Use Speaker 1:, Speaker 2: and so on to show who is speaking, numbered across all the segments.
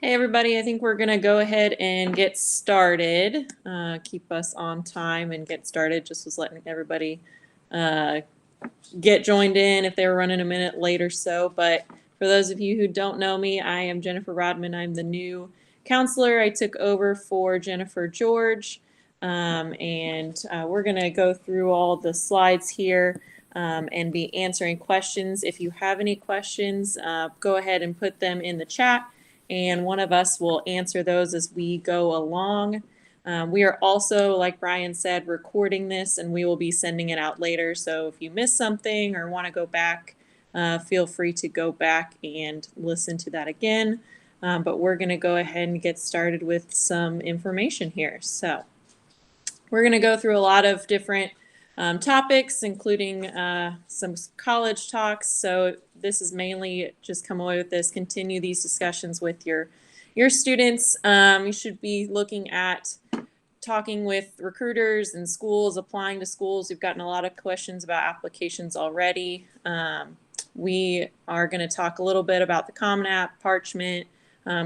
Speaker 1: Hey everybody, I think we're gonna go ahead and get started. Keep us on time and get started. Just was letting everybody get joined in if they were running a minute late or so. But for those of you who don't know me, I am Jennifer Rodman. I'm the new counselor. I took over for Jennifer George. And we're gonna go through all the slides here and be answering questions. If you have any questions, go ahead and put them in the chat, and one of us will answer those as we go along. We are also, like Brian said, recording this, and we will be sending it out later. So if you miss something or want to go back, feel free to go back and listen to that again. But we're going to go ahead and get started with some information here. So we're going to go through a lot of different topics, including some college talks. So this is mainly just come away with this, continue these discussions with your students. You should be looking at talking with recruiters and schools, applying to schools. We've gotten a lot of questions about applications already. We are going to talk a little bit about the Common App, Parchment,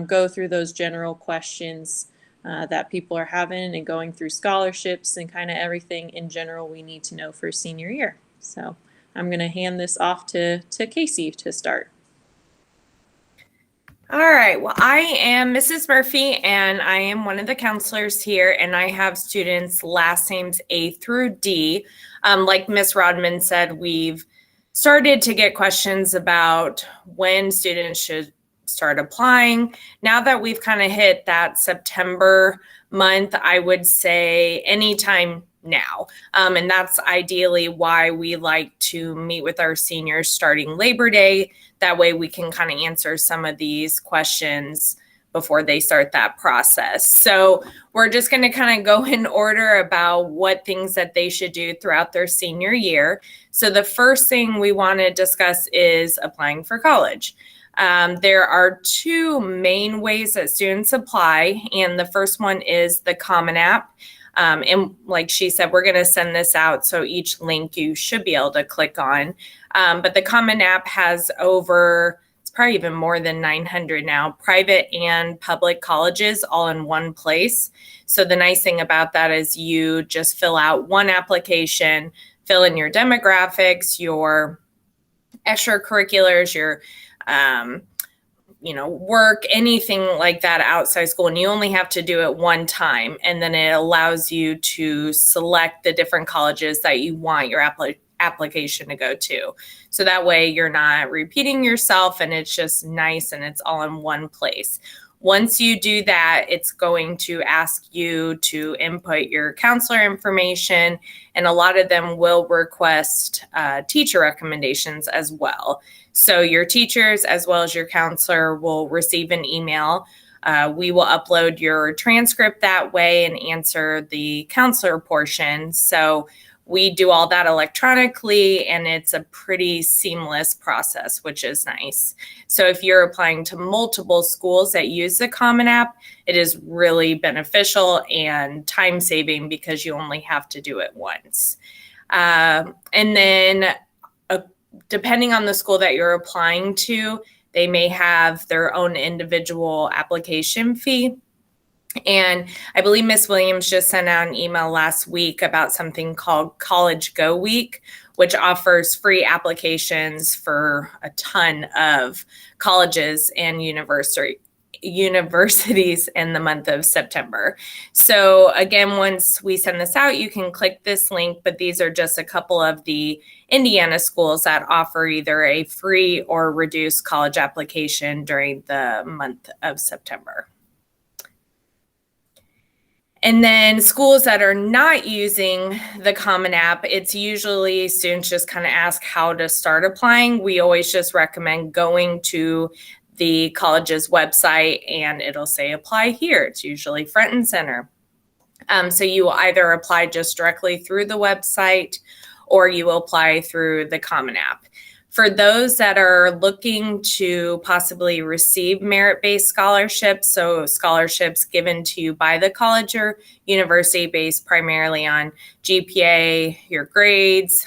Speaker 1: go through those general questions that people are having, and going through scholarships and kind of everything in general we need to know for senior year. So I'm going to hand this off to Casey to start.
Speaker 2: All right, well, I am Mrs. Murphy, and I am one of the counselors here, and I have students last names A through D. Like Ms. Rodman said, we've started to get questions about when students should start applying. Now that we've kind of hit that September month, I would say anytime now. And that's ideally why we like to meet with our seniors starting Labor Day. That way we can kind of answer some of these questions before they start that process. So we're just going to kind of go in order about what things that they should do throughout their senior year. So the first thing we want to discuss is applying for college. There are two main ways that students apply, and the first one is the Common App. And like she said, we're going to send this out, so each link you should be able to click on. But the Common App has over, it's probably even more than 900 now, private and public colleges all in one place. So the nice thing about that is you just fill out one application, fill in your demographics, your extracurriculars, your work, anything like that outside school, and you only have to do it one time, and then it allows you to select the different colleges that you want your application to go to. So that way you're not repeating yourself, and it's just nice and it's all in one place. Once you do that, it's going to ask you to input your counselor information, and a lot of them will request teacher recommendations as well. So your teachers as well as your counselor will receive an email. We will upload your transcript that way and answer the counselor portion. So we do all that electronically, and it's a pretty seamless process, which is nice. So if you're applying to multiple schools that use the Common App, it is really beneficial and time saving because you only have to do it once. And then depending on the school that you're applying to, they may have their own individual application fee. And I believe Ms. Williams just sent out an email last week about something called College Go Week, which offers free applications for a ton of colleges and universities in the month of September. So again, once we send this out, you can click this link, but these are just a couple of the Indiana schools that offer either a free or reduced college application during the month of September. And then schools that are not using the Common App, it's usually students just kind of ask how to start applying. We always just recommend going to the college's website, and it'll say apply here. It's usually front and center. So you will either apply just directly through the website, or you will apply through the Common App. For those that are looking to possibly receive merit-based scholarships, so scholarships given to you by the college or university based primarily on GPA, your grades,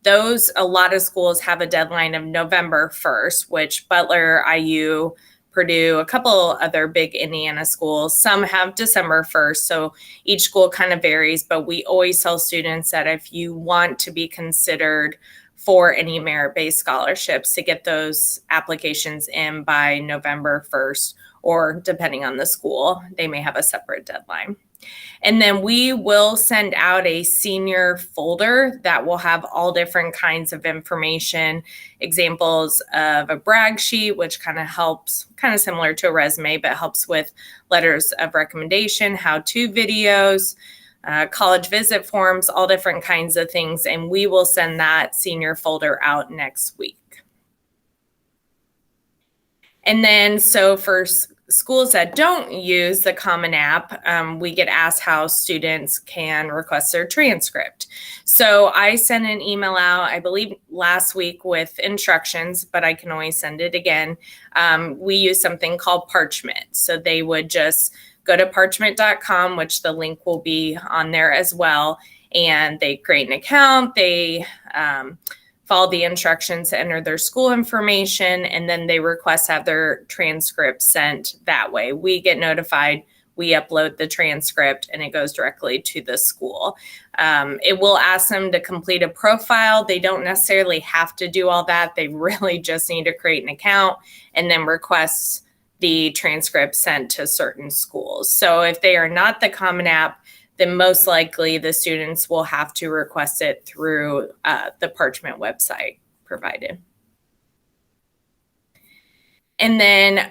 Speaker 2: those, a lot of schools have a deadline of November 1st, which Butler, IU, Purdue, a couple other big Indiana schools. Some have December 1st, so each school kind of varies, but we always tell students that if you want to be considered for any merit-based scholarships, to get those applications in by November 1st, or depending on the school, they may have a separate deadline. And then we will send out a senior folder that will have all different kinds of information, examples of a brag sheet, which kind of helps, kind of similar to a resume, but helps with letters of recommendation, how-to videos, college visit forms, all different kinds of things. And we will send that senior folder out next week. And then, so for schools that don't use the Common App, we get asked how students can request their transcript. So I sent an email out, I believe last week, with instructions, but I can always send it again. We use something called Parchment. So they would just go to parchment.com, which the link will be on there as well. And they create an account, they follow the instructions to enter their school information, and then they request to have their transcript sent that way. We get notified, we upload the transcript, and it goes directly to the school. It will ask them to complete a profile. They don't necessarily have to do all that. They really just need to create an account and then request the transcript sent to certain schools. So if they are not the Common App, then most likely the students will have to request it through the Parchment website provided. And then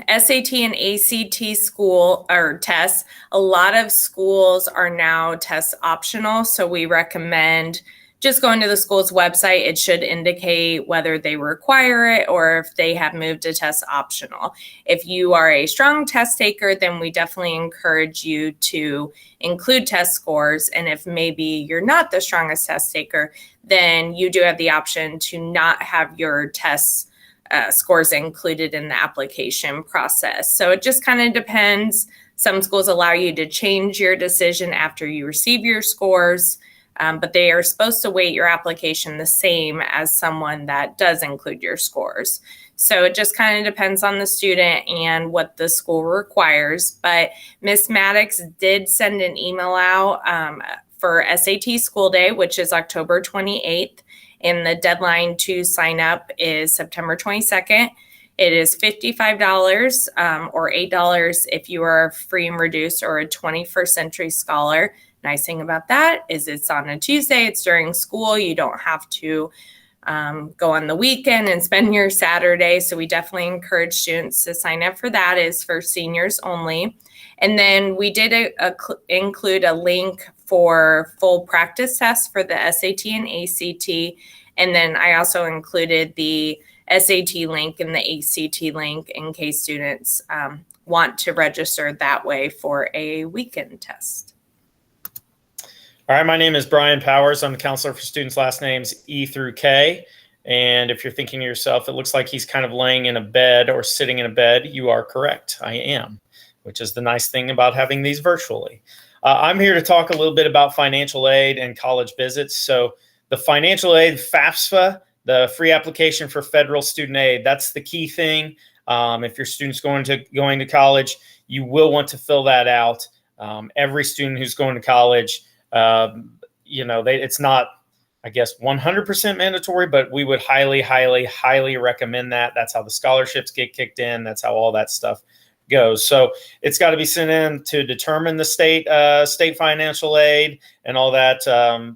Speaker 2: SAT and ACT school or tests, a lot of schools are now test optional. So we recommend just going to the school's website. It should indicate whether they require it or if they have moved to test optional. If you are a strong test taker, then we definitely encourage you to include test scores. And if maybe you're not the strongest test taker, then you do have the option to not have your test scores included in the application process. So it just kind of depends. Some schools allow you to change your decision after you receive your scores. But they are supposed to weight your application the same as someone that does include your scores. So it just kind of depends on the student and what the school requires. But Ms. Maddox did send an email out for SAT School Day, which is October 28th. And the deadline to sign up is September 22nd. It is $55 or $8 if you are a free and reduced or a 21st century scholar. Nice thing about that is it's on a Tuesday, it's during school. You don't have to go on the weekend and spend your Saturday. So we definitely encourage students to sign up for that. It's for seniors only. And then we did include a link for full practice tests for the SAT and ACT. And then I also included the SAT link and the ACT link in case students want to register that way for a weekend test.
Speaker 3: All right, my name is Brian Powers. I'm the counselor for students' last names E through K. And if you're thinking to yourself, it looks like he's kind of laying in a bed or sitting in a bed, you are correct. I am, which is the nice thing about having these virtually. I'm here to talk a little bit about financial aid and college visits. So the financial aid, FAFSA, the free application for federal student aid, that's the key thing. If your student's going to college, you will want to fill that out. Every student who's going to college, it's not, I guess, 100% mandatory, but we would highly, highly, highly recommend that. That's how the scholarships get kicked in. That's how all that stuff goes. So it's got to be sent in to determine the state financial aid and all that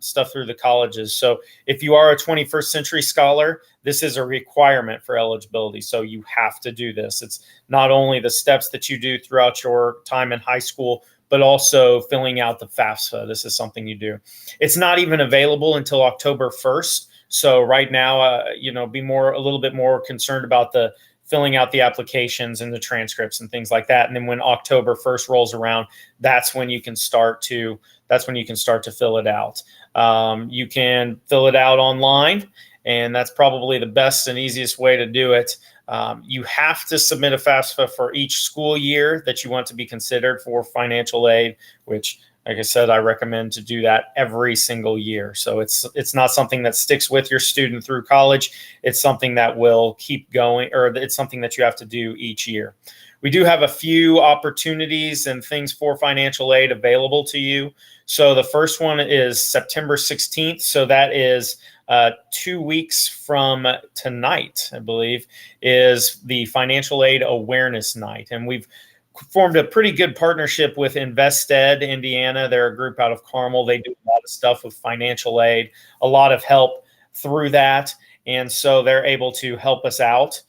Speaker 3: stuff through the colleges. So if you are a 21st century scholar, this is a requirement for eligibility. So you have to do this. It's not only the steps that you do throughout your time in high school, but also filling out the FAFSA. This is something you do. It's not even available until October 1st. So right now, be a little bit more concerned about the filling out the applications and the transcripts and things like that. And then when October 1st rolls around, that's when you can start to fill it out. You can fill it out online, and that's probably the best and easiest way to do it. You have to submit a FAFSA for each school year that you want to be considered for financial aid, which like I said, I recommend to do that every single year. So it's not something that sticks with your student through college. It's something that will keep going, or it's something that you have to do each year. We do have a few opportunities and things for financial aid available to you. So the first one is September 16th. So that is 2 weeks from tonight, I believe, is the Financial Aid Awareness Night. And we've formed a pretty good partnership with InvestEd Indiana. They're a group out of Carmel. They do a lot of stuff with financial aid, a lot of help through that. And so they're able to help us out,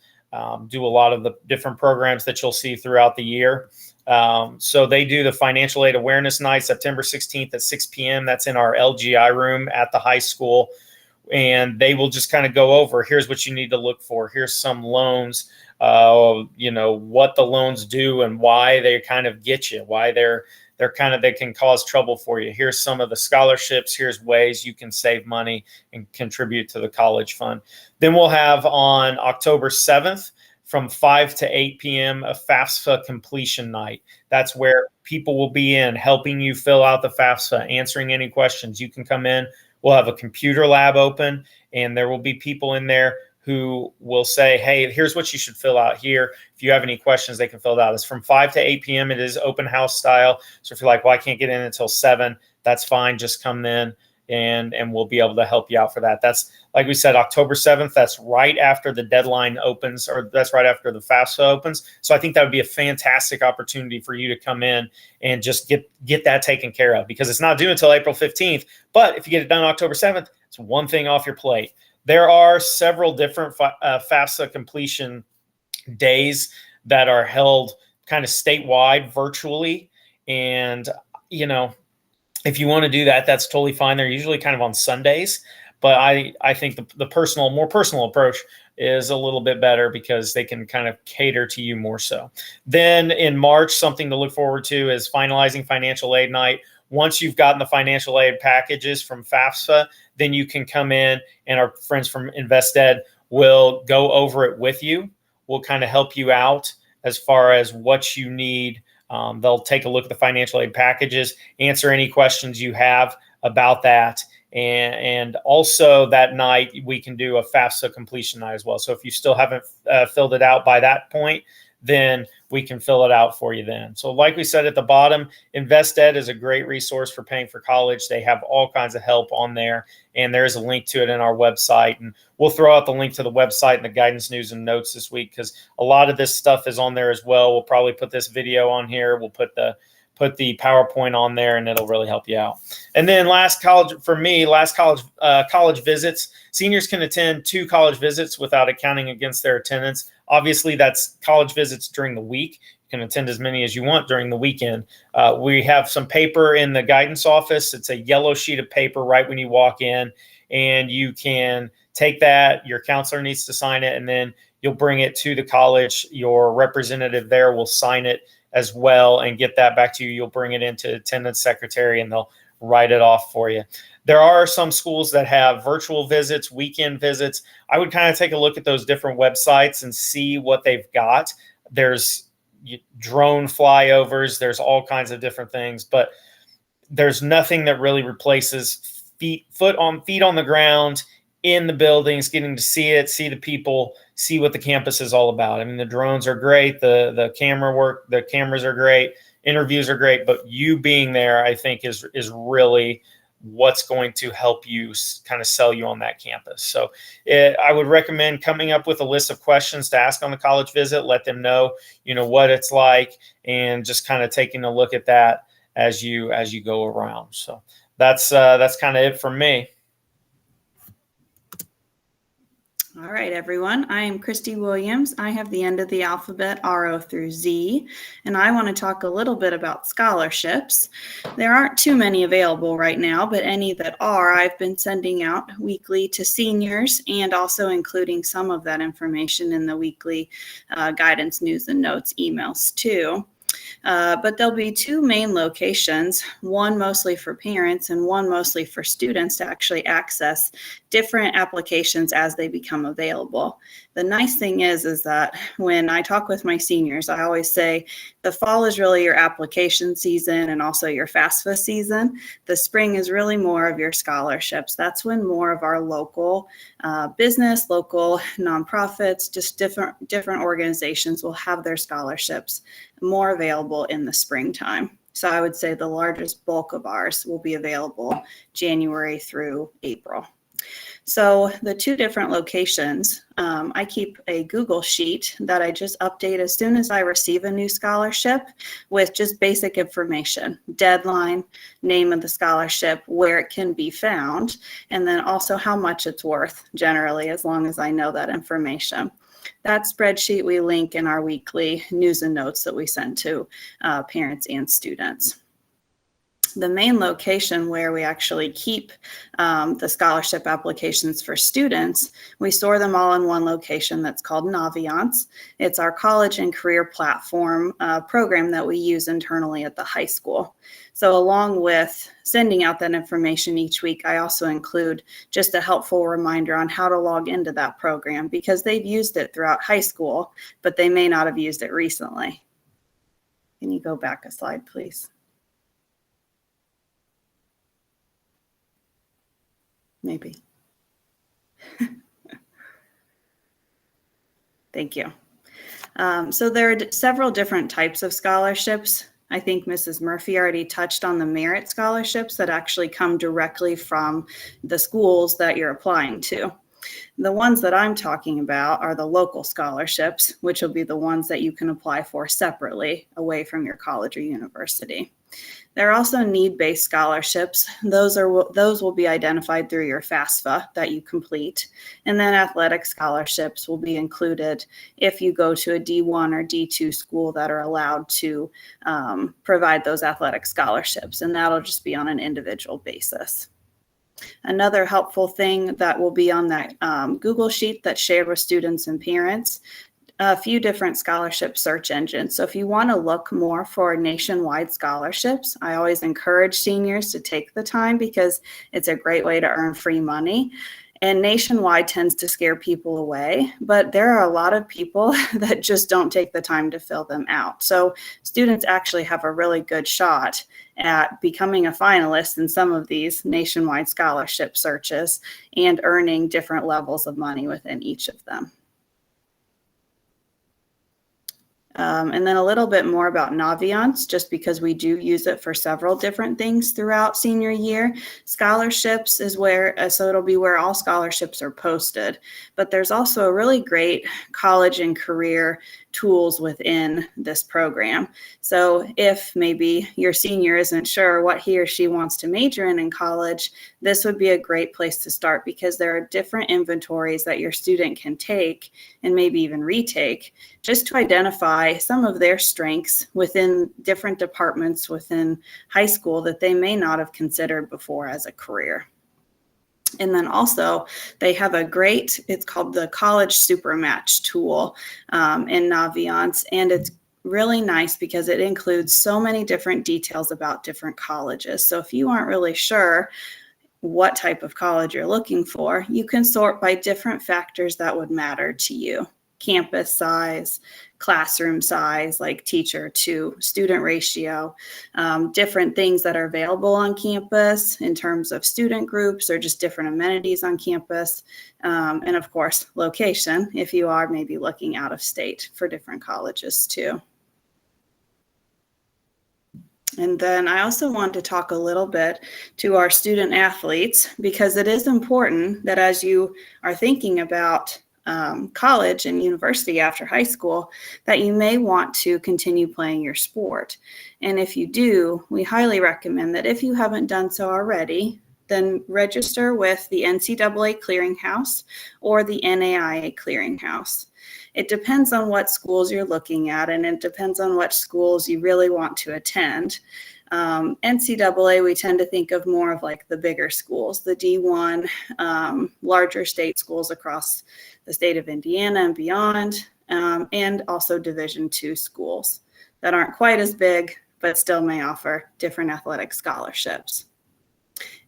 Speaker 3: do a lot of the different programs that you'll see throughout the year. So they do the Financial Aid Awareness Night, September 16th at 6 p.m. That's in our LGI room at the high school. And they will just kind of go over, here's what you need to look for. Here's some loans, what the loans do and why they kind of get you, why they can cause trouble for you. Here's some of the scholarships. Here's ways you can save money and contribute to the college fund. Then we'll have on October 7th from 5 to 8 p.m. a FAFSA completion night. That's where people will be in helping you fill out the FAFSA, answering any questions. You can come in. We'll have a computer lab open, and there will be people in there who will say, hey, here's what you should fill out here. If you have any questions, they can fill it out. It's from 5 to 8 p.m. It is open house style. So if you're like, well, I can't get in until 7, that's fine. Just come in and we'll be able to help you out for that. That's, like we said, October 7th. That's right after the deadline opens, or that's right after the FAFSA opens. So I think that would be a fantastic opportunity for you to come in and just get that taken care of, because it's not due until April 15th. But if you get it done October 7th, it's one thing off your plate. There are several different FAFSA completion days that are held kind of statewide virtually. And, if you want to do that, that's totally fine. They're usually kind of on Sundays. But I think the more personal approach is a little bit better, because they can kind of cater to you more so. Then in March, something to look forward to is finalizing financial aid night. Once you've gotten the financial aid packages from FAFSA, then you can come in, and our friends from InvestEd will go over it with you. We'll kind of help you out as far as what you need. They'll take a look at the financial aid packages, answer any questions you have about that. And also that night, we can do a FAFSA completion night as well. So if you still haven't filled it out by that point, then we can fill it out for you then. So like we said at the bottom, InvestEd is a great resource for paying for college. They have all kinds of help on there, and there's a link to it in our website. And we'll throw out the link to the website in the guidance news and notes this week, because a lot of this stuff is on there as well. We'll probably put this video on here. We'll put the PowerPoint on there, and it'll really help you out. And then college visits. Seniors can attend 2 college visits without accounting against their attendance. Obviously, that's college visits during the week. You can attend as many as you want during the weekend. We have some paper in the guidance office. It's a yellow sheet of paper right when you walk in, and you can take that. Your counselor needs to sign it, and then you'll bring it to the college. Your representative there will sign it as well and get that back to you. You'll bring it into attendance secretary, and they'll write it off for you. There are some schools that have virtual visits, weekend visits. I would kind of take a look at those different websites and see what they've got. There's drone flyovers. There's all kinds of different things, but there's nothing that really replaces feet on the ground in the buildings, getting to see it, see the people, see what the campus is all about. I mean, the drones are great. The cameras are great. Interviews are great, but you being there, I think, is really what's going to help you kind of sell you on that campus. So I would recommend coming up with a list of questions to ask on the college visit. Let them know, what it's like, and just kind of taking a look at that as you go around. So that's kind of it for me.
Speaker 4: All right, everyone. I am Christy Williams. I have the end of the alphabet RO through Z, and I want to talk a little bit about scholarships. There aren't too many available right now, but any that are, I've been sending out weekly to seniors, and also including some of that information in the weekly guidance news and notes emails too. But there'll be 2 main locations, one mostly for parents and one mostly for students to actually access different applications as they become available. The nice thing is that when I talk with my seniors, I always say the fall is really your application season and also your FAFSA season. The spring is really more of your scholarships. That's when more of our local business, local nonprofits, just different organizations will have their scholarships more available in the springtime. So I would say the largest bulk of ours will be available January through April. So the two different locations, I keep a Google sheet that I just update as soon as I receive a new scholarship with just basic information, deadline, name of the scholarship, where it can be found, and then also how much it's worth generally, as long as I know that information. That spreadsheet we link in our weekly news and notes that we send to parents and students. The main location where we actually keep the scholarship applications for students, we store them all in one location that's called Naviance. It's our college and career platform program that we use internally at the high school. So along with sending out that information each week, I also include just a helpful reminder on how to log into that program, because they've used it throughout high school, but they may not have used it recently. Can you go back a slide, please? Maybe. Thank you. So there are several different types of scholarships. I think Mrs. Murphy already touched on the merit scholarships that actually come directly from the schools that you're applying to. The ones that I'm talking about are the local scholarships, which will be the ones that you can apply for separately away from your college or university. There are also need-based scholarships. Those will be identified through your FAFSA that you complete. And then athletic scholarships will be included if you go to a D1 or D2 school that are allowed to provide those athletic scholarships. And that'll just be on an individual basis. Another helpful thing that will be on that Google sheet that's shared with students and parents, a few different scholarship search engines. So if you want to look more for nationwide scholarships, I always encourage seniors to take the time because it's a great way to earn free money. And nationwide tends to scare people away, but there are a lot of people that just don't take the time to fill them out. So students actually have a really good shot at becoming a finalist in some of these nationwide scholarship searches and earning different levels of money within each of them. And then a little bit more about Naviance, just because we do use it for several different things throughout senior year. Scholarships is where, so it'll be where all scholarships are posted. But there's also a really great college and career tools within this program. So if maybe your senior isn't sure what he or she wants to major in college, this would be a great place to start, because there are different inventories that your student can take and maybe even retake just to identify some of their strengths within different departments within high school that they may not have considered before as a career. And then also they have a great, it's called the College Super Match tool in Naviance, and it's really nice because it includes so many different details about different colleges. So if you aren't really sure what type of college you're looking for, you can sort by different factors that would matter to you. Campus size, classroom size, like teacher to student ratio, different things that are available on campus in terms of student groups or just different amenities on campus. And of course, location, if you are maybe looking out of state for different colleges too. And then I also want to talk a little bit to our student athletes, because it is important that as you are thinking about college and university after high school, that you may want to continue playing your sport. And if you do, we highly recommend that if you haven't done so already, then register with the NCAA Clearinghouse or the NAIA Clearinghouse. It depends on what schools you're looking at, and it depends on what schools you really want to attend. NCAA, we tend to think of more of like the bigger schools, the D1, larger state schools across the state of Indiana and beyond, and also Division II schools that aren't quite as big, but still may offer different athletic scholarships.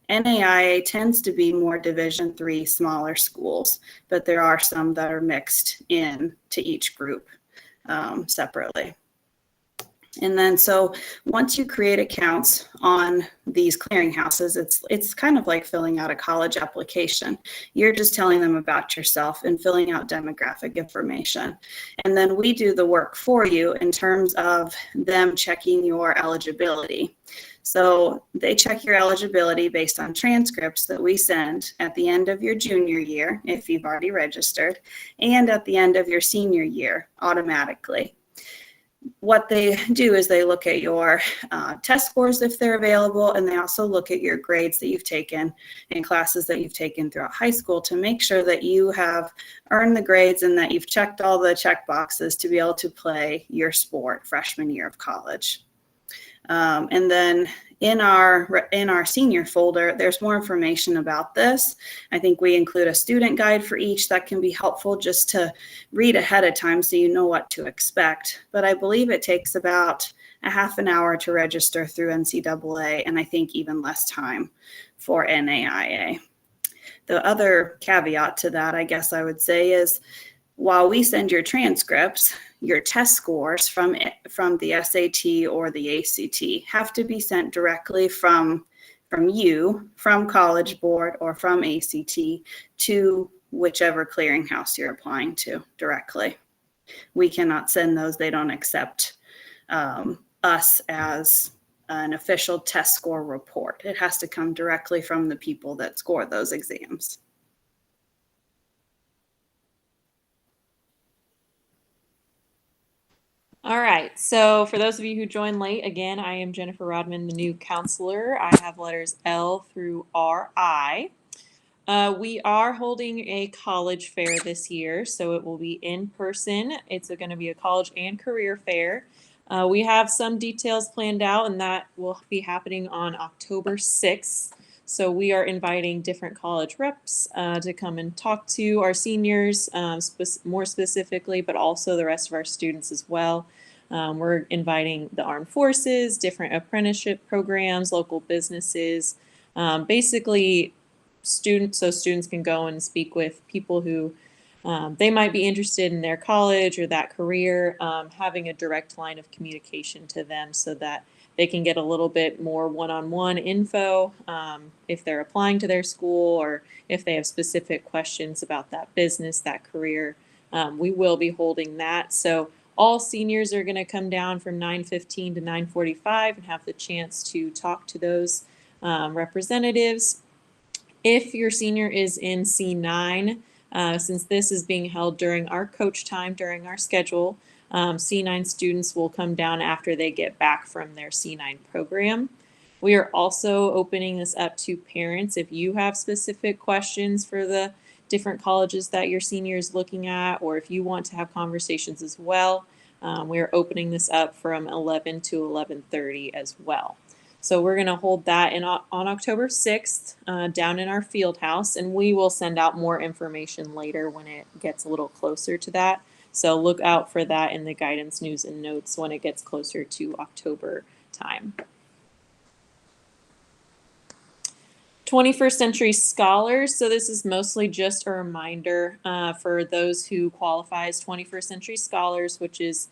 Speaker 4: NAIA tends to be more Division III smaller schools, but there are some that are mixed in to each group separately. And then so once you create accounts on these clearinghouses, it's kind of like filling out a college application. You're just telling them about yourself and filling out demographic information. And then we do the work for you in terms of them checking your eligibility. So they check your eligibility based on transcripts that we send at the end of your junior year, if you've already registered, and at the end of your senior year automatically. What they do is they look at your test scores if they're available, and they also look at your grades that you've taken in classes that you've taken throughout high school to make sure that you have earned the grades and that you've checked all the check boxes to be able to play your sport freshman year of college. And then in our senior folder, there's more information about this. I think we include a student guide for each that can be helpful just to read ahead of time so you know what to expect. But I believe it takes about a half an hour to register through NCAA, and I think even less time for NAIA. The other caveat to that, I guess I would say, is while we send your transcripts, your test scores from the SAT or the ACT have to be sent directly from you, from College Board or from ACT to whichever clearinghouse you're applying to directly. We cannot send those. They don't accept us as an official test score report. It has to come directly from the people that score those exams.
Speaker 1: All right, so for those of you who joined late, again, I am Jennifer Rodman, the new counselor. I have letters L through RI. We are holding a college fair this year, so it will be in person. It's going to be a college and career fair. We have some details planned out, and that will be happening on October 6th. So we are inviting different college reps to come and talk to our seniors more specifically, but also the rest of our students as well. We're inviting the armed forces, different apprenticeship programs, local businesses, basically students, so students can go and speak with people who they might be interested in their college or that career, having a direct line of communication to them so that they can get a little bit more one-on-one info if they're applying to their school or if they have specific questions about that business, that career. We will be holding that. So all seniors are going to come down from 9:15 to 9:45 and have the chance to talk to those representatives. If your senior is in C9, since this is being held during our coach time, during our schedule, C9 students will come down after they get back from their C9 program. We are also opening this up to parents. If you have specific questions for the different colleges that your senior is looking at, or if you want to have conversations as well, we are opening this up from 11 to 11:30 as well. So we're going to hold that on October 6th down in our field house, and we will send out more information later when it gets a little closer to that. So look out for that in the guidance news and notes when it gets closer to October time. 21st Century Scholars. So this is mostly just a reminder for those who qualify as 21st Century Scholars, which is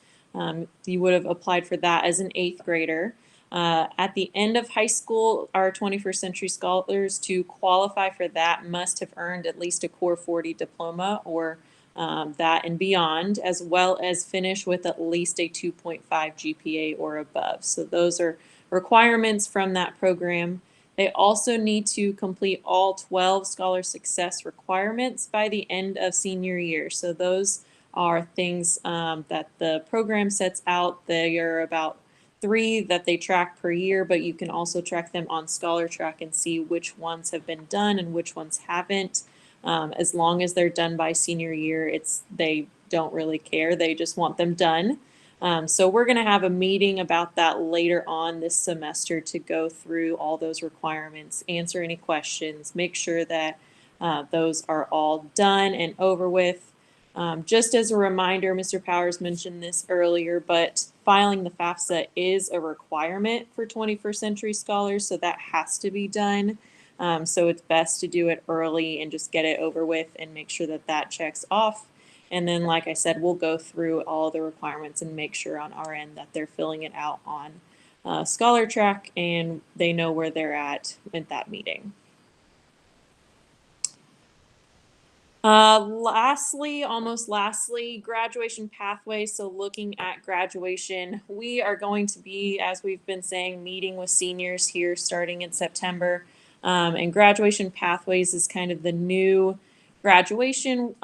Speaker 1: you would have applied for that as an 8th grader. At the end of high school, our 21st Century Scholars, to qualify for that, must have earned at least a Core 40 diploma or that and beyond, as well as finish with at least a 2.5 GPA or above. So those are requirements from that program. They also need to complete all 12 Scholar Success requirements by the end of senior year. So those are things that the program sets out. They are about 3 that they track per year, but you can also track them on Scholar Track and see which ones have been done and which ones haven't. As long as they're done by senior year, they don't really care. They just want them done. So we're going to have a meeting about that later on this semester to go through all those requirements, answer any questions, make sure that those are all done and over with. Just as a reminder, Mr. Powers mentioned this earlier, but filing the FAFSA is a requirement for 21st Century Scholars, so that has to be done. So it's best to do it early and just get it over with and make sure that that checks off. And then, like I said, we'll go through all the requirements and make sure on our end that they're filling it out on Scholar Track and they know where they're at that meeting. Almost lastly, graduation pathway. So looking at graduation, we are going to be, as we've been saying, meeting with seniors here starting in September. And graduation pathways is kind of the new graduation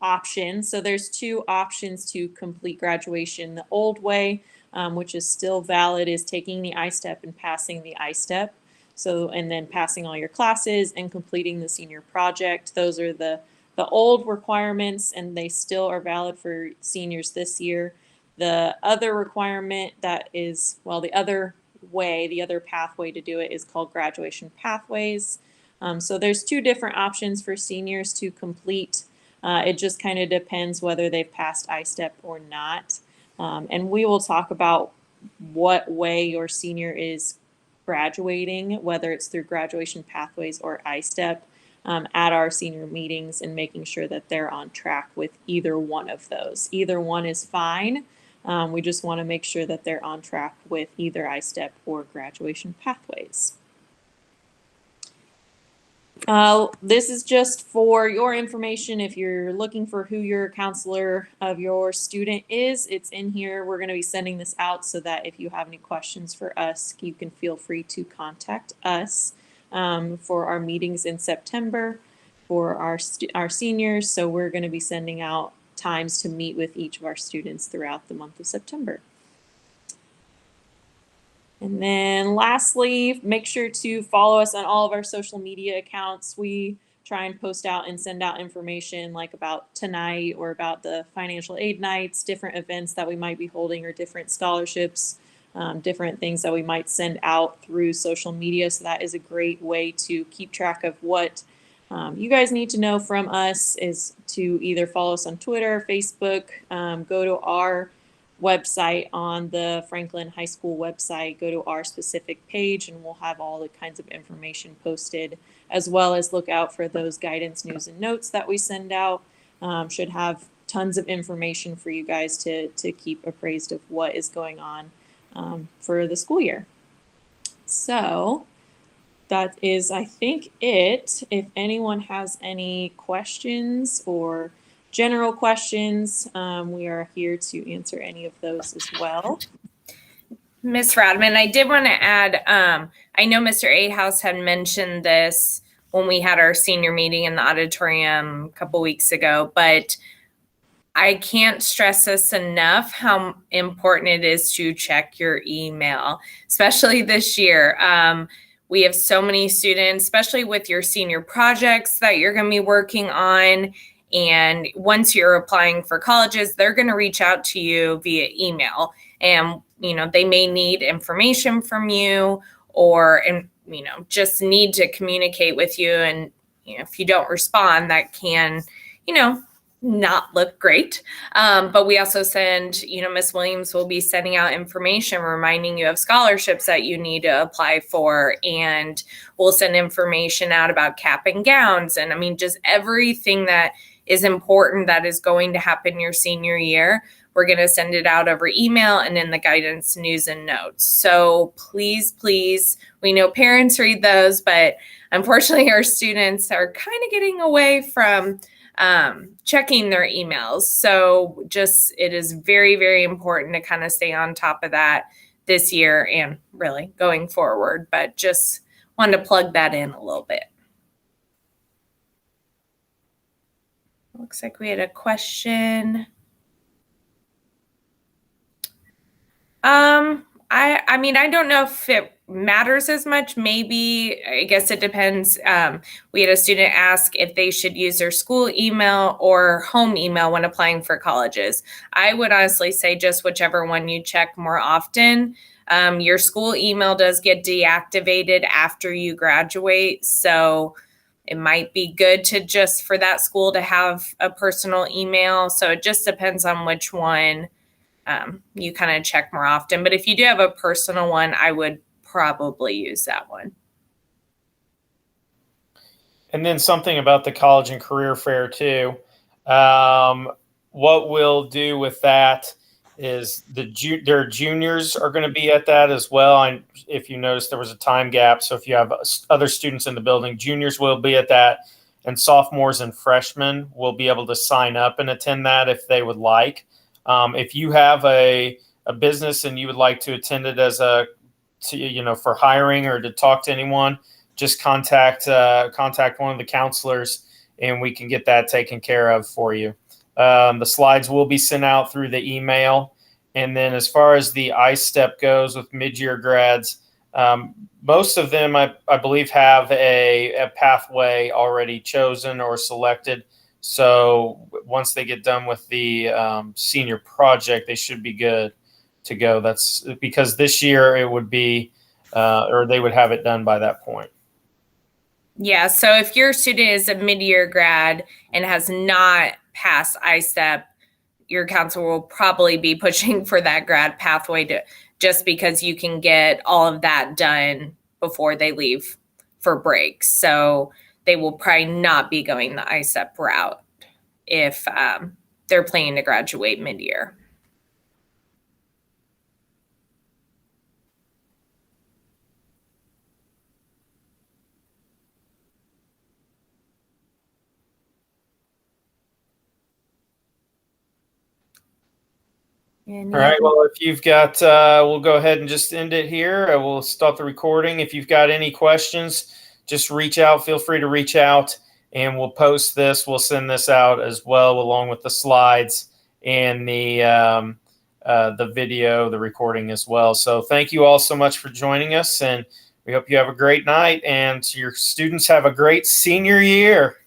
Speaker 1: option. So there's two options to complete graduation. The old way, which is still valid, is taking the I-STEP and passing the I-STEP. So, and then passing all your classes and completing the senior project. Those are the old requirements, and they still are valid for seniors this year. The other requirement that is, well, the other pathway to do it is called graduation pathways. So there's two different options for seniors to complete. It just kind of depends whether they've passed I-STEP or not. And we will talk about what way your senior is graduating, whether it's through graduation pathways or I-STEP, at our senior meetings, and making sure that they're on track with either one of those. Either one is fine. We just want to make sure that they're on track with either I-STEP or graduation pathways. This is just for your information. If you're looking for who your counselor of your student is, it's in here. We're going to be sending this out so that if you have any questions for us, you can feel free to contact us for our meetings in September for our seniors. So we're going to be sending out times to meet with each of our students throughout the month of September. And then lastly, make sure to follow us on all of our social media accounts. We try and post out and send out information like about tonight or about the financial aid nights, different events that we might be holding, or different scholarships, different things that we might send out through social media. So that is a great way to keep track of what you guys need to know from us, is to either follow us on Twitter, Facebook, go to our website on the Franklin High School website, go to our specific page, and we'll have all the kinds of information posted, as well as look out for those guidance news and notes that we send out. Should have tons of information for you guys to keep appraised of what is going on for the school year. So that is, I think, it. If anyone has any questions or general questions, we are here to answer any of those as well.
Speaker 2: Ms. Rodman, I did want to add, I know Mr. Ahaus had mentioned this when we had our senior meeting in the auditorium a couple weeks ago, but I can't stress this enough, how important it is to check your email, especially this year. We have so many students, especially with your senior projects that you're going to be working on. And once you're applying for colleges, they're going to reach out to you via email, and, they may need information from you, or, just need to communicate with you. And, if you don't respond, that can, not look great. But we also send, Ms. Williams will be sending out information reminding you of scholarships that you need to apply for. And we'll send information out about cap and gowns. And just everything that is important that is going to happen your senior year. We're going to send it out over email and in the guidance news and notes. So please, we know parents read those, but unfortunately our students are kind of getting away from checking their emails. So it is very, very important to kind of stay on top of that this year and really going forward, but just wanted to plug that in a little bit. Looks like we had a question. I don't know if it matters as much. Maybe, I guess it depends. We had a student ask if they should use their school email or home email when applying for colleges. I would honestly say just whichever one you check more often. Your school email does get deactivated after you graduate, so it might be good to just for that school to have a personal email. So it just depends on which one you kind of check more often. But if you do have a personal one, I would probably use that one.
Speaker 3: And then something about the college and career fair too. What we'll do with that is their juniors are going to be at that as well. And if you notice, there was a time gap. So if you have other students in the building, juniors will be at that, and sophomores and freshmen will be able to sign up and attend that if they would like. If you have a business and you would like to attend it as for hiring or to talk to anyone, just contact one of the counselors and we can get that taken care of for you. The slides will be sent out through the email. And then as far as the I-STEP goes with mid-year grads, most of them, I believe, have a pathway already chosen or selected. So once they get done with the senior project, they should be good to go. That's because this year it would be, or they would have it done by that point.
Speaker 2: Yeah. So if your student is a mid-year grad and has not passed I-STEP, your counselor will probably be pushing for that grad pathway just because you can get all of that done before they leave for breaks. So they will probably not be going the I-STEP route if they're planning to graduate mid-year.
Speaker 3: All right. Well, if you've got, we'll go ahead and just end it here. We'll stop the recording. If you've got any questions, just reach out. Feel free to reach out, and we'll post this. We'll send this out as well, along with the slides and the video, the recording as well. So thank you all so much for joining us, and we hope you have a great night and your students have a great senior year.